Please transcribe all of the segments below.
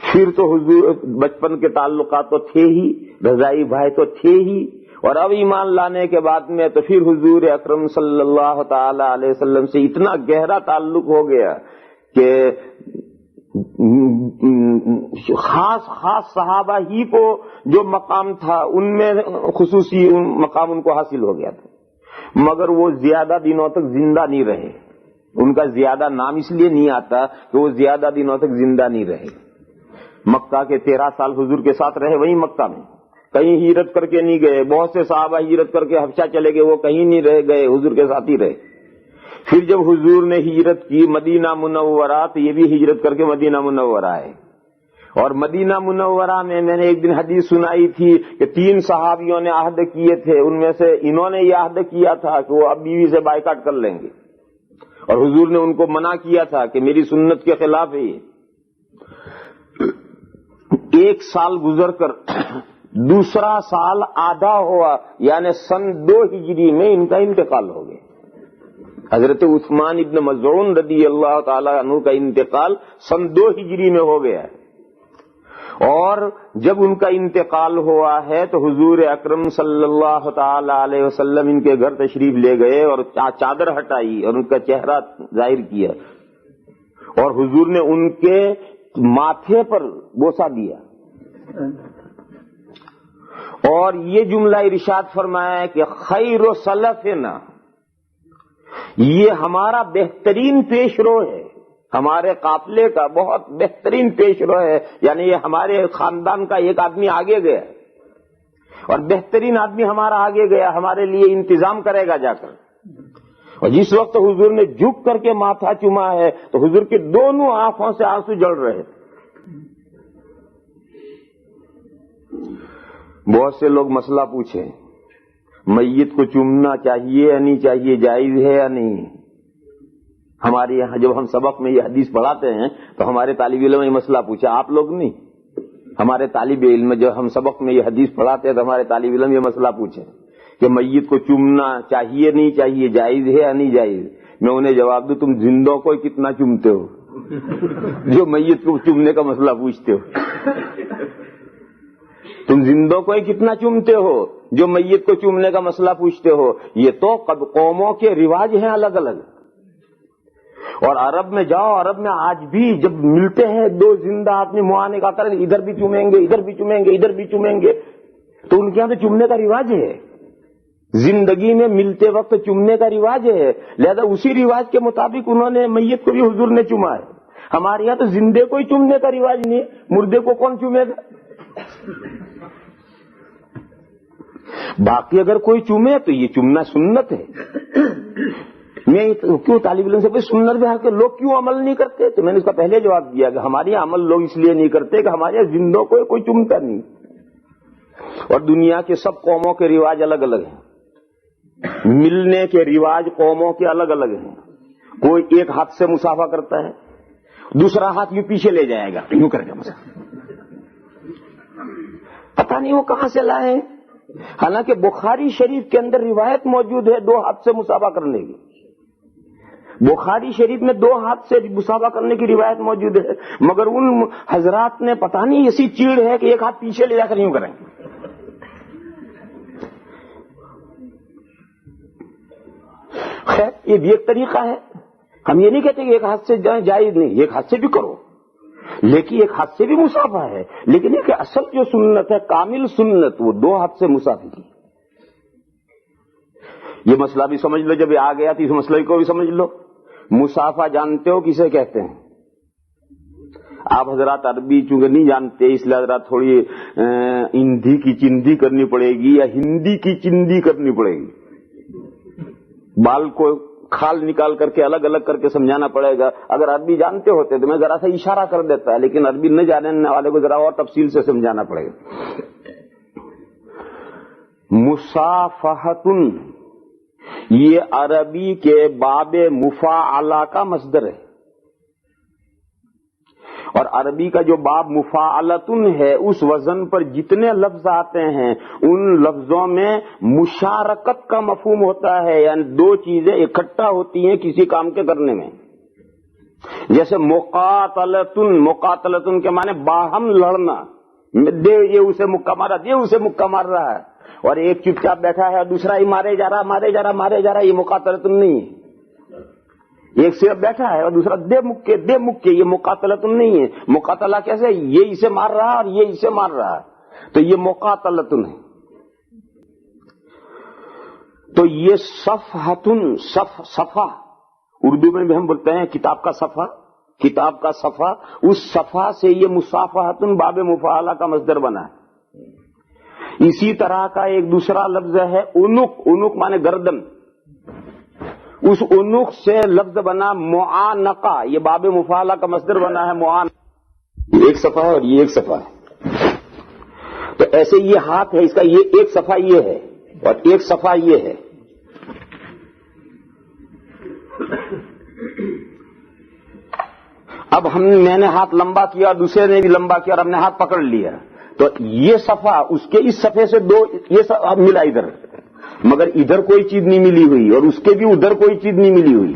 پھر تو حضور بچپن کے تعلقات تو تھے ہی، رضائی بھائی تو تھے ہی، اور اب ایمان لانے کے بعد میں تو پھر حضور اکرم صلی اللہ تعالی علیہ وسلم سے اتنا گہرا تعلق ہو گیا کہ خاص صحابہ ہی کو جو مقام تھا ان میں خصوصی مقام ان کو حاصل ہو گیا تھا، مگر وہ زیادہ دنوں تک زندہ نہیں رہے. ان کا زیادہ نام اس لیے نہیں آتا کہ وہ زیادہ دنوں تک زندہ نہیں رہے. مکہ کے 13 سال حضور کے ساتھ رہے، وہیں مکہ میں، کہیں ہجرت کر کے نہیں گئے. بہت سے صحابہ ہجرت کر کے حبشہ چلے گئے، وہ کہیں نہیں رہ گئے، حضور کے ساتھ ہی رہے. پھر جب حضور نے ہجرت کی مدینہ منورہ، تو یہ بھی ہجرت کر کے مدینہ منورہ آئے. اور مدینہ منورہ میں نے ایک دن حدیث سنائی تھی کہ 3 صحابیوں نے عہد کیے تھے، ان میں سے انہوں نے یہ عہد کیا تھا کہ وہ اب بیوی سے بائیکاٹ کر لیں گے، اور حضور نے ان کو منع کیا تھا کہ میری سنت کے خلاف ہے یہ. 1 سال گزر کر دوسرا سال آدھا ہوا، یعنی سن 2 ہجری میں ان کا انتقال ہو گیا. حضرت عثمان ابن مظعون رضی اللہ تعالی عنہ کا انتقال سن 2 ہجری میں ہو گیا ہے. اور جب ان کا انتقال ہوا ہے تو حضور اکرم صلی اللہ تعالی علیہ وسلم ان کے گھر تشریف لے گئے اور چادر ہٹائی اور ان کا چہرہ ظاہر کیا، اور حضور نے ان کے ماتھے پر بوسہ دیا اور یہ جملہ ارشاد فرمایا کہ خیر سلفنا، یہ ہمارا بہترین پیش رو ہے، ہمارے قافلے کا بہت بہترین پیش رو ہے، یعنی یہ ہمارے خاندان کا ایک آدمی آگے گیا اور بہترین آدمی ہمارا آگے گیا، ہمارے لیے انتظام کرے گا جا کر. اور جس وقت حضور نے جھک کر کے ماتھا چوما ہے تو حضور کی دونوں آنکھوں سے آنسو جڑ رہے تھے. بہت سے لوگ مسئلہ پوچھیں میت کو چومنا چاہیے یا نہیں چاہیے، جائز ہے یا نہیں. ہمارے یہاں جب ہم سبق میں یہ حدیث پڑھاتے ہیں تو ہمارے طالب علم یہ مسئلہ پوچھا، آپ لوگ نہیں، ہمارے طالب علم جب ہم سبق میں یہ حدیث پڑھاتے ہیں تو ہمارے طالب علم یہ مسئلہ پوچھیں کہ میت کو چومنا چاہیے نہیں چاہیے، جائز ہے یا نہیں جائز. میں انہیں جواب دوں تم زندوں کو کتنا چومتے ہو جو میت کو چومنے کا مسئلہ پوچھتے ہو. تم زندوں کو کتنا چومتے ہو جو میت کو چومنے کا مسئلہ پوچھتے ہو. یہ تو قوموں کے رواج ہیں الگ الگ. اور عرب میں جاؤ، عرب میں آج بھی جب ملتے ہیں 2 زندہ آدمی معانے کا کریں، ادھر بھی چومیں گے ادھر بھی چومیں گے ادھر بھی چومیں گے، تو ان کے یہاں تو چومنے کا رواج ہے، زندگی میں ملتے وقت چومنے کا رواج ہے. لہذا اسی رواج کے مطابق انہوں نے میت کو بھی حضور نے چوما ہے. ہمارے یہاں تو زندے کو ہی چومنے کا رواج نہیں ہے، مردے کو کون چومے گا. باقی اگر کوئی چومے تو یہ چومنا سنت ہے. میں کیوں طالب علم سے بھائی سنت میں کے لوگ کیوں عمل نہیں کرتے، تو میں نے اس کا پہلے جواب دیا کہ ہمارے یہاں عمل لوگ اس لیے نہیں کرتے کہ ہمارے یہاں زندوں کو کوئی چومتا نہیں. اور دنیا کے سب قوموں کے رواج الگ الگ ہیں، ملنے کے رواج قوموں کے الگ الگ ہیں. کوئی ایک ہاتھ سے مصافحہ کرتا ہے، دوسرا ہاتھ یوں پیچھے لے جائے گا، یوں کرے گا مصافحہ. پتہ نہیں وہ کہاں سے لائے. حالانکہ بخاری شریف کے اندر روایت موجود ہے 2 ہاتھ سے مصافحہ کرنے کی. بخاری شریف میں 2 ہاتھ سے مصافحہ کرنے کی روایت موجود ہے، مگر ان حضرات نے پتہ نہیں ایسی چیڑ ہے کہ ایک ہاتھ پیچھے لے جا کر یوں کریں. خیر یہ بھی ایک طریقہ ہے. ہم یہ نہیں کہتے کہ ایک ہاتھ سے جائز نہیں، ایک ہاتھ سے بھی کرو، لیکن ایک ہاتھ سے بھی مصافحہ ہے. لیکن یہ کہ اصل جو سنت ہے کامل سنت وہ 2 ہاتھ سے مصافحہ کی. یہ مسئلہ بھی سمجھ لو، جب یہ آ گیا تو اس مسئلے کو بھی سمجھ لو. مصافحہ جانتے ہو کسے کہتے ہیں؟ آپ حضرات عربی چونکہ نہیں جانتے اس لیے حضرات تھوڑی ہندی کی چندی کرنی پڑے گی یا ہندی کی چندی کرنی پڑے گی. بال کو کھال نکال کر کے الگ الگ کر کے سمجھانا پڑے گا. اگر عربی جانتے ہوتے تو میں ذرا سا اشارہ کر دیتا ہے، لیکن عربی نہ جاننے والے کو ذرا اور تفصیل سے سمجھانا پڑے گا. مصافحۃ یہ عربی کے باب مفاعلہ کا مصدر ہے، اور عربی کا جو باب مفاعلتن ہے اس وزن پر جتنے لفظ آتے ہیں ان لفظوں میں مشارکت کا مفہوم ہوتا ہے، یعنی 2 چیزیں اکٹھا ہوتی ہیں کسی کام کے کرنے میں. جیسے مقاتلتن، مقاتلتن کے معنی باہم لڑنا، دے یہ اسے مکہ مارا، دے اسے مکہ مار رہا ہے، اور ایک چپ چاپ بیٹھا ہے اور دوسرا ہی مارے جا رہا، یہ مقاتلتن نہیں ہے۔ ایک صرف بیٹھا ہے اور دوسرا دے مکے، یہ مقاتلتن نہیں ہے۔ مقاتلہ کیسے؟ یہ اسے مار رہا ہے اور یہ اسے مار رہا ہے، تو یہ مقاتلتن ہے۔ تو یہ صفحتن، صفحہ اردو میں بھی ہم بولتے ہیں کتاب کا صفحہ، کتاب کا صفحہ، اس صفحہ سے یہ مصافحتن باب مفاعلہ کا مصدر بنا ہے۔ اسی طرح کا ایک دوسرا لفظ ہے عنق، عنق مانے گردن، اس عنق سے لفظ بنا معانقہ، یہ باب مفاعلہ کا مصدر بنا ہے معانقہ۔ ایک صفحہ ہے اور یہ ایک صفحہ ہے، تو ایسے یہ ہاتھ ہے، اس کا یہ ایک صفحہ یہ ہے اور ایک صفحہ یہ ہے۔ اب میں نے ہاتھ لمبا کیا اور دوسرے نے بھی لمبا کیا اور ہم نے ہاتھ پکڑ لیا، تو یہ صفحہ اس کے اس صفحے سے دو یہ ملا ادھر، مگر ادھر کوئی چیز نہیں ملی ہوئی اور اس کے بھی ادھر کوئی چیز نہیں ملی ہوئی۔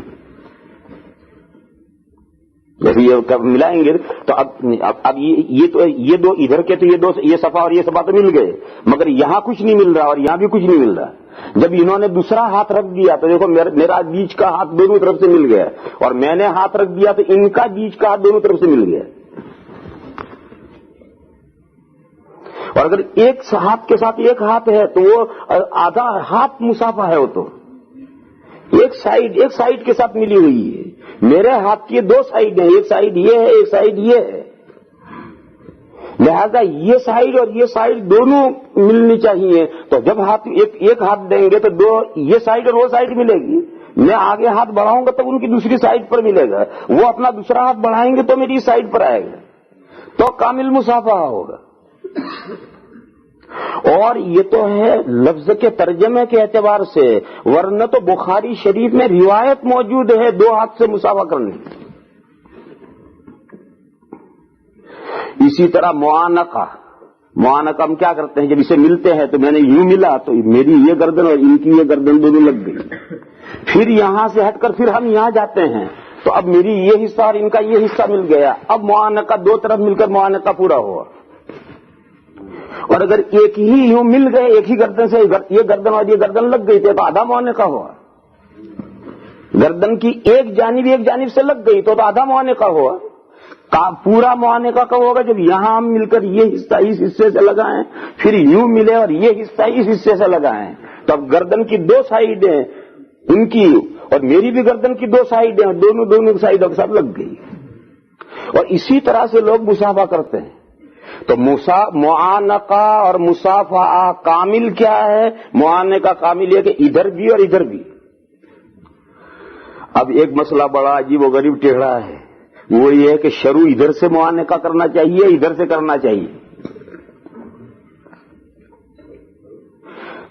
جیسے یہ ملائیں گے تو اب یہ دو ادھر کے، تو یہ صفحہ اور یہ صفحہ تو مل گئے، مگر یہاں کچھ نہیں مل رہا اور یہاں بھی کچھ نہیں مل رہا۔ جب انہوں نے دوسرا ہاتھ رکھ دیا تو دیکھو میرا بیچ کا ہاتھ دونوں طرف سے مل گیا، اور میں نے ہاتھ رکھ دیا تو ان کا بیچ کا ہاتھ دونوں طرف سے مل گیا۔ اور اگر ایک ہاتھ کے ساتھ ایک ہاتھ ہے تو وہ آدھا ہاتھ مسافہ ہے، وہ تو ایک سائیڈ کے ساتھ ملی ہوئی ہے۔ میرے ہاتھ کی دو سائیڈ ہیں، ایک سائیڈ یہ ہے، ایک سائیڈ یہ ہے، لہذا یہ سائیڈ اور یہ سائیڈ دونوں ملنی چاہیے۔ تو جب ایک ہاتھ دیں گے تو دو یہ سائیڈ اور وہ سائیڈ ملے گی، میں آگے ہاتھ بڑھاؤں گا تب ان کی دوسری سائیڈ پر ملے گا، وہ اپنا دوسرا ہاتھ بڑھائیں گے تو میری سائیڈ پر آئے گا، تو کامل مصافحہ ہوگا۔ اور یہ تو ہے لفظ کے ترجمے کے اعتبار سے، ورنہ تو بخاری شریف میں روایت موجود ہے دو ہاتھ سے مصافحہ کرنے کی۔ اسی طرح معانقہ ہم کیا کرتے ہیں، جب اسے ملتے ہیں تو میں نے یوں ملا تو میری یہ گردن اور ان کی یہ گردن دونوں لگ گئی، پھر یہاں سے ہٹ کر پھر ہم یہاں جاتے ہیں تو اب میری یہ حصہ اور ان کا یہ حصہ مل گیا، اب معانقہ دو طرف مل کر معانقہ پورا ہوا۔ اور اگر ایک ہی یوں مل گئے، ایک ہی گردن سے یہ گردن اور یہ گردن لگ گئی تھی تو آدھا معانقہ ہوا۔ گردن کی ایک جانب سے لگ گئی تو آدھا معانقہ ہوا۔ پورا معانقہ کب ہوگا؟ جب یہاں ہم مل کر یہ حصہ اس حصے سے لگائیں، پھر یوں ملے اور یہ حصہ اس حصے سے لگائیں، تو اب گردن کی دو سائیڈیں ان کی اور میری بھی گردن کی دو سائیڈیں دونوں سائیڈوں کے ساتھ لگ گئی۔ اور اسی طرح سے لوگ مصافحہ کرتے ہیں۔ تو معانقہ اور مصافحہ کامل کیا ہے؟ معانقہ کامل یہ کہ ادھر بھی اور ادھر بھی۔ اب ایک مسئلہ بڑا عجیب و غریب ٹیڑھا ہے، وہ یہ ہے کہ شروع ادھر سے معانقہ کرنا چاہیے، ادھر سے کرنا چاہیے۔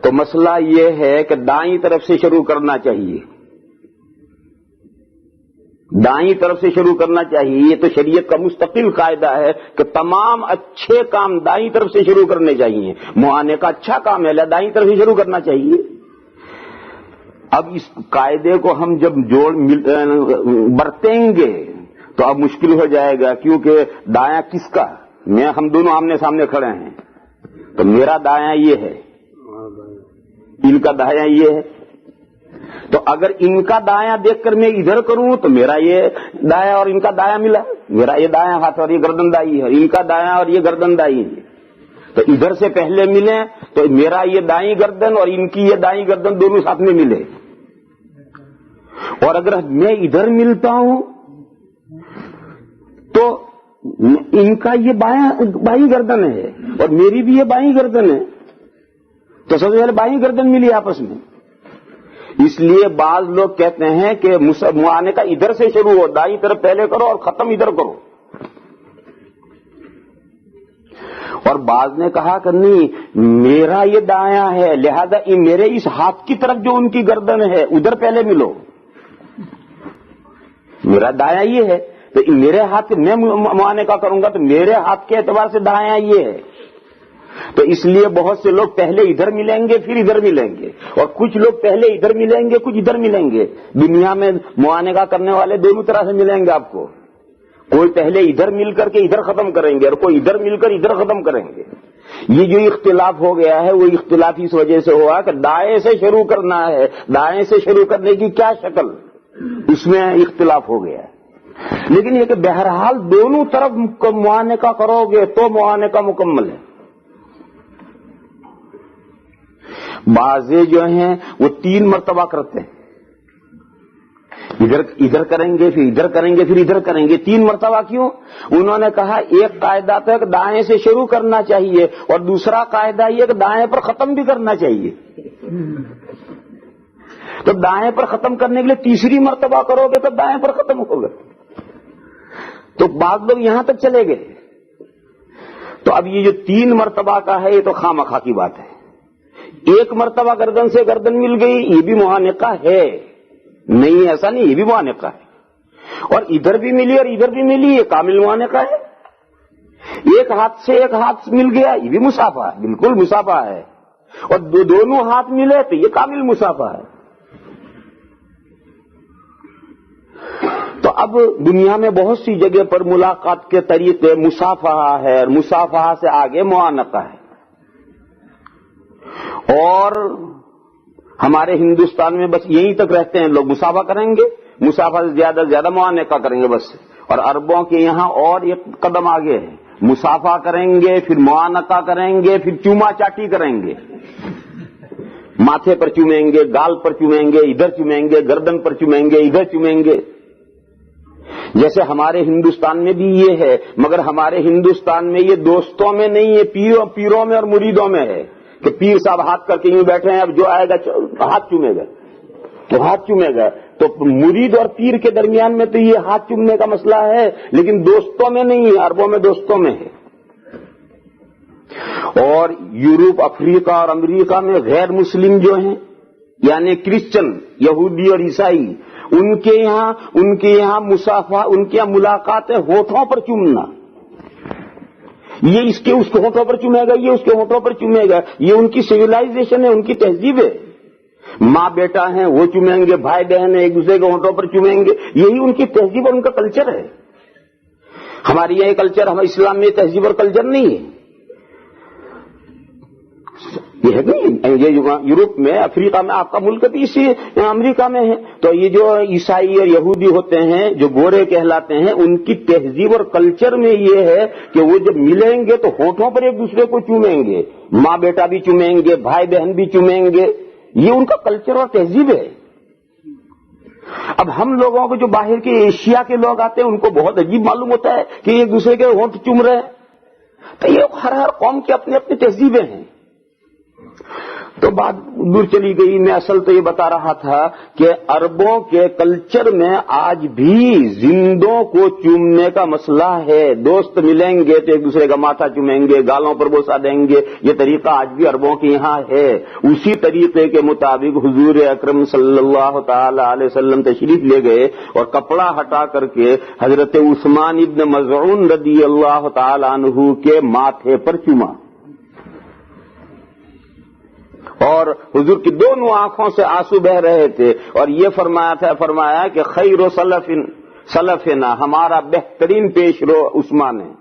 تو مسئلہ یہ ہے کہ دائیں طرف سے شروع کرنا چاہیے، دائیں طرف سے شروع کرنا چاہیے۔ یہ تو شریعت کا مستقل قاعدہ ہے کہ تمام اچھے کام دائیں طرف سے شروع کرنے چاہیے۔ معانقہ اچھا کام ہے، دائیں طرف سے شروع کرنا چاہیے۔ اب اس قاعدے کو ہم جب برتیں گے تو اب مشکل ہو جائے گا، کیونکہ دایاں کس کا؟ ہم دونوں آمنے سامنے کھڑے ہیں تو میرا دایاں یہ ہے، ان کا دایاں یہ ہے، تو اگر ان کا دایاں دیکھ کر میں ادھر کروں تو میرا یہ دایاں اور ان کا دایاں ملا، میرا یہ دایاں ہاتھ اور یہ گردن دائی ہے، ان کا دایاں اور یہ گردن دائی ہے، تو ادھر سے پہلے ملے تو میرا یہ دائیں گردن اور ان کی یہ دائیں گردن دونوں ساتھ میں ملے۔ اور اگر میں ادھر ملتا ہوں تو ان کا یہ بائیں گردن ہے اور میری بھی یہ بائیں گردن ہے، تو سب سے پہلے بائیں گردن ملی آپس میں۔ اس لیے بعض لوگ کہتے ہیں کہ معانقہ ادھر سے شروع ہو، دائیں طرف پہلے کرو اور ختم ادھر کرو، اور بعض نے کہا کہ نہیں میرا یہ دایاں ہے لہذا میرے اس ہاتھ کی طرف جو ان کی گردن ہے ادھر پہلے ملو، میرا دایاں یہ ہے تو میرے ہاتھ میں معانقہ کروں گا تو میرے ہاتھ کے اعتبار سے دایاں یہ ہے، تو اس لیے بہت سے لوگ پہلے ادھر ملیں گے پھر ادھر ملیں گے، اور کچھ لوگ پہلے ادھر ملیں گے کچھ ادھر ملیں گے۔ دنیا میں معانقہ کرنے والے دونوں طرح سے ملیں گے آپ کو، کوئی پہلے ادھر مل کر کے ادھر ختم کریں گے اور کوئی ادھر مل کر ادھر ختم کریں گے۔ یہ جو اختلاف ہو گیا ہے وہ اختلاف اس وجہ سے ہوا کہ دائیں سے شروع کرنا ہے، دائیں سے شروع کرنے کی کیا شکل، اس میں اختلاف ہو گیا ہے۔ لیکن یہ کہ بہرحال دونوں طرف معانقہ کرو گے تو معانقہ مکمل ہے۔ بعضے جو ہیں وہ 3 مرتبہ کرتے ہیں، ادھر کریں گے پھر ادھر کریں گے پھر ادھر کریں گے۔ 3 مرتبہ کیوں؟ انہوں نے کہا ایک قاعدہ تو دائیں سے شروع کرنا چاہیے اور دوسرا قاعدہ یہ کہ دائیں پر ختم بھی کرنا چاہیے۔ تو دائیں پر ختم کرنے کے لیے تیسری مرتبہ کرو گے تو دائیں پر ختم ہوگا۔ تو بعض لوگ یہاں تک چلے گئے۔ تو اب یہ جو 3 مرتبہ کا ہے یہ تو خواہ کی بات ہے۔ ایک مرتبہ گردن سے گردن مل گئی یہ بھی معانقہ ہے، نہیں ایسا نہیں، یہ بھی معانقہ ہے۔ اور ادھر بھی ملی اور ادھر بھی ملی یہ کامل معانقہ ہے۔ ایک ہاتھ سے ایک ہاتھ مل گیا یہ بھی مصافحہ ہے، بالکل مصافحہ ہے۔ اور دونوں ہاتھ ملے تو یہ کامل مصافحہ ہے۔ تو اب دنیا میں بہت سی جگہ پر ملاقات کے طریقے مصافحہ ہے اور مصافحہ سے آگے معانقہ ہے۔ اور ہمارے ہندوستان میں بس یہیں تک رہتے ہیں لوگ، مصافحہ کریں گے، مصافحہ سے زیادہ معانقہ کریں گے بس۔ اور عربوں کے یہاں اور ایک قدم آگے ہے، مصافحہ کریں گے پھر معانقہ کریں گے پھر چوما چاٹی کریں گے، ماتھے پر چومیں گے، گال پر چومیں گے، ادھر چومیں گے، گردن پر چومیں گے، ادھر چومیں گے۔ جیسے ہمارے ہندوستان میں بھی یہ ہے، مگر ہمارے ہندوستان میں یہ دوستوں میں نہیں ہے، پیروں میں اور مریدوں میں ہے کہ پیر صاحب ہاتھ کر کے یوں بیٹھے ہیں، اب جو آئے گا ہاتھ چومے گا تو ہاتھ چومے گا۔ تو مرید اور پیر کے درمیان میں تو یہ ہاتھ چومنے کا مسئلہ ہے، لیکن دوستوں میں نہیں ہے، عربوں میں دوستوں میں ہے۔ اور یورپ، افریقہ اور امریکہ میں غیر مسلم جو ہیں یعنی کرسچن، یہودی اور عیسائی، ان کے یہاں مصافحہ، ان کے یہاں ملاقات ہے ہونٹوں پر چومنا۔ یہ اس کے ہونٹوں پر چومے گا، یہ اس کے ہونٹوں پر چومے گا، یہ ان کی سویلائزیشن ہے، ان کی تہذیب ہے۔ ماں بیٹا ہیں وہ چومیں گے، بھائی بہن ہیں ایک دوسرے کے ہونٹوں پر چومیں گے، یہی ان کی تہذیب اور ان کا کلچر ہے۔ ہمارے یہاں کلچر، ہمارے اسلام میں تہذیب اور کلچر نہیں ہے، یہ ہے نہیں۔ یہ یورپ میں، افریقہ میں، آپ کا ملک بھی اسی امریکہ میں ہے۔ تو یہ جو عیسائی اور یہودی ہوتے ہیں جو گورے کہلاتے ہیں، ان کی تہذیب اور کلچر میں یہ ہے کہ وہ جب ملیں گے تو ہونٹوں پر ایک دوسرے کو چومیں گے، ماں بیٹا بھی چومیں گے، بھائی بہن بھی چومیں گے، یہ ان کا کلچر اور تہذیب ہے۔ اب ہم لوگوں کو جو باہر کے ایشیا کے لوگ آتے ہیں ان کو بہت عجیب معلوم ہوتا ہے کہ ایک دوسرے کے ہونٹ چوم رہے ہیں، تو یہ ہر قوم کی اپنی اپنی تہذیبیں ہیں۔ تو بات دور چلی گئی، میں اصل تو یہ بتا رہا تھا کہ عربوں کے کلچر میں آج بھی زندوں کو چومنے کا مسئلہ ہے۔ دوست ملیں گے تو ایک دوسرے کا ماتھا چومیں گے، گالوں پر بوسہ دیں گے، یہ طریقہ آج بھی عربوں کے یہاں ہے۔ اسی طریقے کے مطابق حضور اکرم صلی اللہ تعالی علیہ وسلم تشریف لے گئے اور کپڑا ہٹا کر کے حضرت عثمان ابن مظعون رضی اللہ تعالی عنہ کے ماتھے پر چوما، اور حضور کی دونوں آنکھوں سے آنسو بہ رہے تھے، اور یہ فرمایا کہ خیر سلفنا، ہمارا بہترین پیش رو عثمان ہے۔